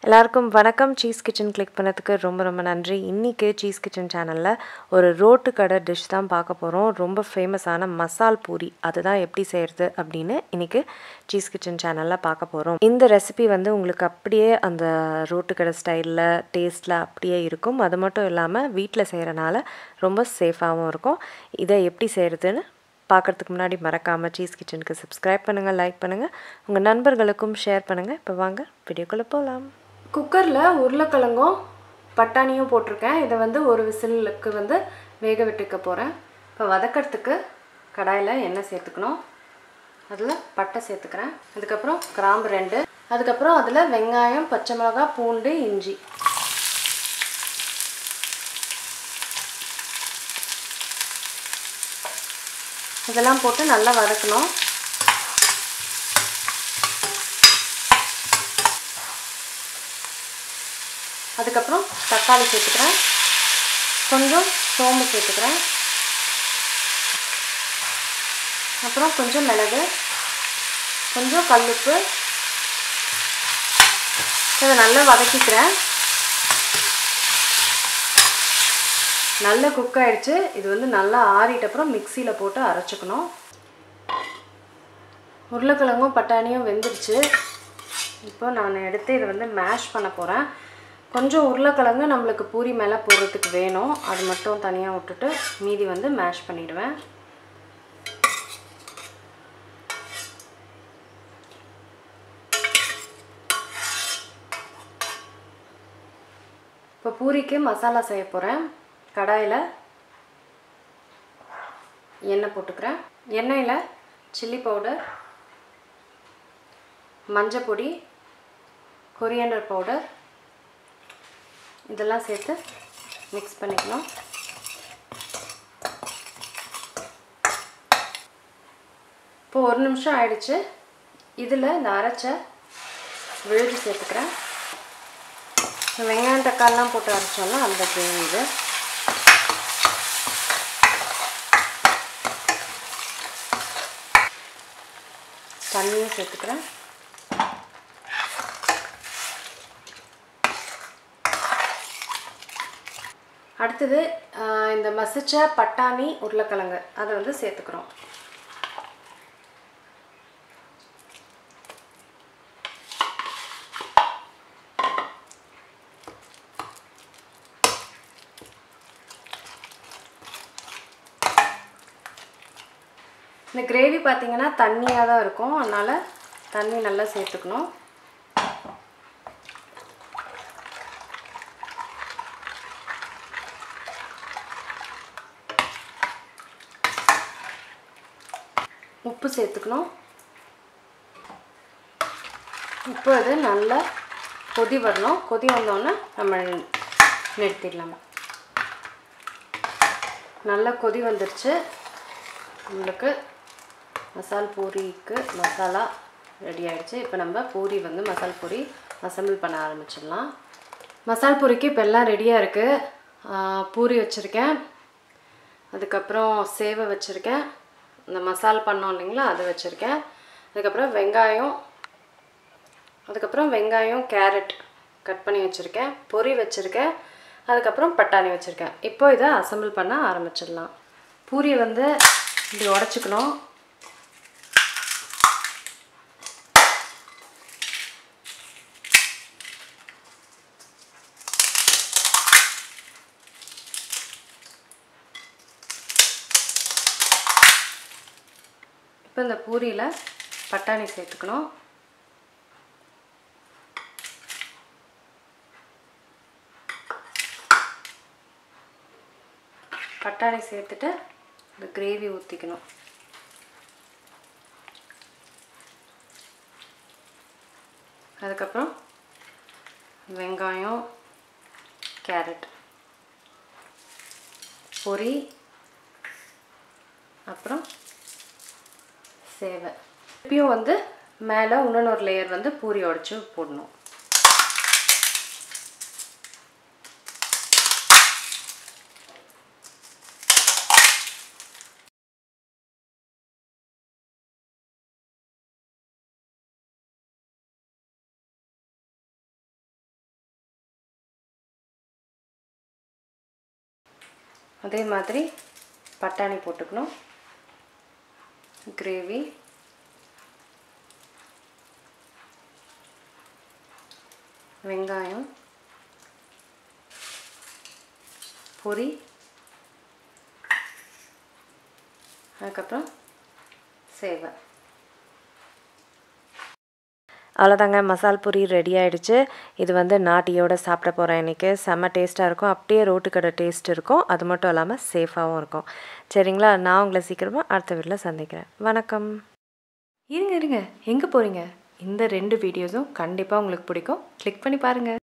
எல்லாருக்கும் வணக்கம். Cheese kitchen click பண்ணதுக்கு ரொம்ப நன்றி. இன்னைக்கு சீஸ் கிச்சன் சேனல்ல ஒரு ரோட்டு கடை டிஷ் தான் பார்க்க போறோம். ரொம்ப ஃபேமஸான மசால் பூரி. அதுதான் எப்படி செய்யறது அப்படின்னு இன்னைக்கு சீஸ் கிச்சன் சேனல்ல பார்க்க போறோம். இந்த ரெசிபி வந்து உங்களுக்கு அப்படியே அந்த ரோட்டு கடை ஸ்டைல்ல டேஸ்ட்ல அப்படியே இருக்கும். அது மட்டும் இல்லாம வீட்டில் செய்யறனால ரொம்ப சேஃபாகவும் இருக்கும். இதை எப்படி செய்யறதுன்னு பார்க்கறதுக்கு முன்னாடி மறக்காமல் சீஸ் கிச்சனுக்கு சப்ஸ்கிரைப் பண்ணுங்கள், லைக் பண்ணுங்கள், உங்கள் நண்பர்களுக்கும் ஷேர் பண்ணுங்கள். இப்போ வாங்க வீடியோக்குள்ளே போகலாம். குக்கரில் உருளைக்கிழங்கும் பட்டாணியும் போட்டிருக்கேன். இதை வந்து ஒரு விசிலுக்கு வந்து வேக விட்டுக்க போகிறேன். இப்போ வதக்கிறதுக்கு கடாயில் எண்ணெய் சேர்த்துக்கணும். அதில் பட்டை சேர்த்துக்கிறேன். அதுக்கப்புறம் கிராம்பு 2, அதுக்கப்புறம் அதில் வெங்காயம், பச்சை மிளகாய், பூண்டு, இஞ்சி, இதெல்லாம் போட்டு நல்லா வதக்கணும். அதுக்கப்புறம் தக்காளி சேர்த்துக்கிறேன், கொஞ்சம் சோம்பு சேர்த்துக்கிறேன், அப்புறம் கொஞ்சம் மிளகு, கொஞ்சம் கல்லுப்பு, இதை நல்லா வதக்கிக்கிறேன். நல்லா குக் ஆகிடுச்சு. இது வந்து நல்லா ஆறிட்ட அப்புறம் மிக்சியில் போட்டு அரைச்சிக்கணும். உருளைக்கிழங்கும் பட்டாணியும் வெந்துடுச்சு. இப்போ நான் எடுத்து இதை வந்து மேஷ் பண்ண போகிறேன். கொஞ்சம் உருளைக்கிழங்கு நம்மளுக்கு பூரி மேலே போடுறதுக்கு வேணும், அது மட்டும் தனியாக விட்டுட்டு மீதி வந்து மேஷ் பண்ணிவிடுவேன். இப்போ பூரிக்கு மசாலா செய்ய போகிறேன். கடாயில் எண்ணெய் போட்டுக்கிறேன். எண்ணெயில் சில்லி பவுடர், மஞ்சள் பொடி, கொரியாண்டர் பவுடர் இதெல்லாம் சேர்த்து மிக்ஸ் பண்ணிக்கணும். இப்போ 1 நிமிஷம் ஆயிடுச்சு. இதில் இந்த அரைச்ச விழுது சேர்த்துக்கிறேன். வெங்காயம் தக்காளிலாம் போட்டு அரைச்சோம்னா அந்த கிரேவி இது. தண்ணியும் சேர்த்துக்கிறேன். அடுத்தது இந்த மசிச்ச பட்டாணி உருளைக்கிழங்கு அதை வந்து சேர்த்துக்கிறோம். இந்த கிரேவி பார்த்திங்கன்னா தண்ணியாக தான் இருக்கும், அதனால் தண்ணி நல்லா சேர்த்துக்கணும். உப்பு சேர்த்துக்கணும். இப்போ இது நல்லா கொதி வரணும். கொதி வந்தோடனே நம்ம நிறுத்திடலாம். நல்லா கொதி வந்துருச்சு. நம்மளுக்கு மசால் பூரிக்கு மசாலா ரெடி ஆகிடுச்சு. இப்போ நம்ம பூரி வந்து மசால் பூரி அசம்பிள் பண்ண ஆரம்பிச்சிடலாம். மசால் பூரிக்கு இப்போ எல்லாம் ரெடியாக இருக்குது. பூரி வச்சுருக்கேன், அதுக்கப்புறம் சேவை வச்சுருக்கேன், இந்த மசால் பண்ணோம் இல்லைங்களா அது வச்சுருக்கேன், அதுக்கப்புறம் வெங்காயம் கேரட் கட் பண்ணி வச்சுருக்கேன், பொரி வச்சுருக்கேன், அதுக்கப்புறம் பட்டாணி வச்சுருக்கேன். இப்போ இதை அசம்பிள் பண்ண ஆரம்பிச்சிடலாம். பூரியை வந்து இப்படி உடச்சிக்கணும். இப்போ இந்த பூரியில் பட்டாணி சேர்த்துக்கணும். பட்டாணி சேர்த்துட்டு இந்த கிரேவி ஊற்றிக்கணும். அதுக்கப்புறம் வெங்காயம், கேரட், பொரி, அப்புறம் சேவை. இப்பயும் வந்து மேலே இன்னொரு லேயர் வந்து பூரி உடைச்சு போடணும். அதே மாதிரி பட்டாணி போட்டுக்கணும், கிரேவி, வெங்காயம், பொரி, அதுக்கப்புறம் சேவை. அவ்வளோதாங்க, மசால் பூரி ரெடி ஆகிடுச்சு. இது வந்து நாட்டியோடு சாப்பிட போகிறேன் இன்றைக்கி. செம்ம டேஸ்ட்டாக இருக்கும், அப்படியே ரோட்டு கடை டேஸ்ட் இருக்கும், அது மட்டும் இல்லாமல் சேஃபாகவும் இருக்கும். சரிங்களா, நான் உங்களை சீக்கிரமாக அடுத்த வீட்டில் சந்திக்கிறேன். வணக்கம். இருங்க எங்கே போகிறீங்க? இந்த 2 வீடியோஸும் கண்டிப்பாக உங்களுக்கு பிடிக்கும், கிளிக் பண்ணி பாருங்கள்.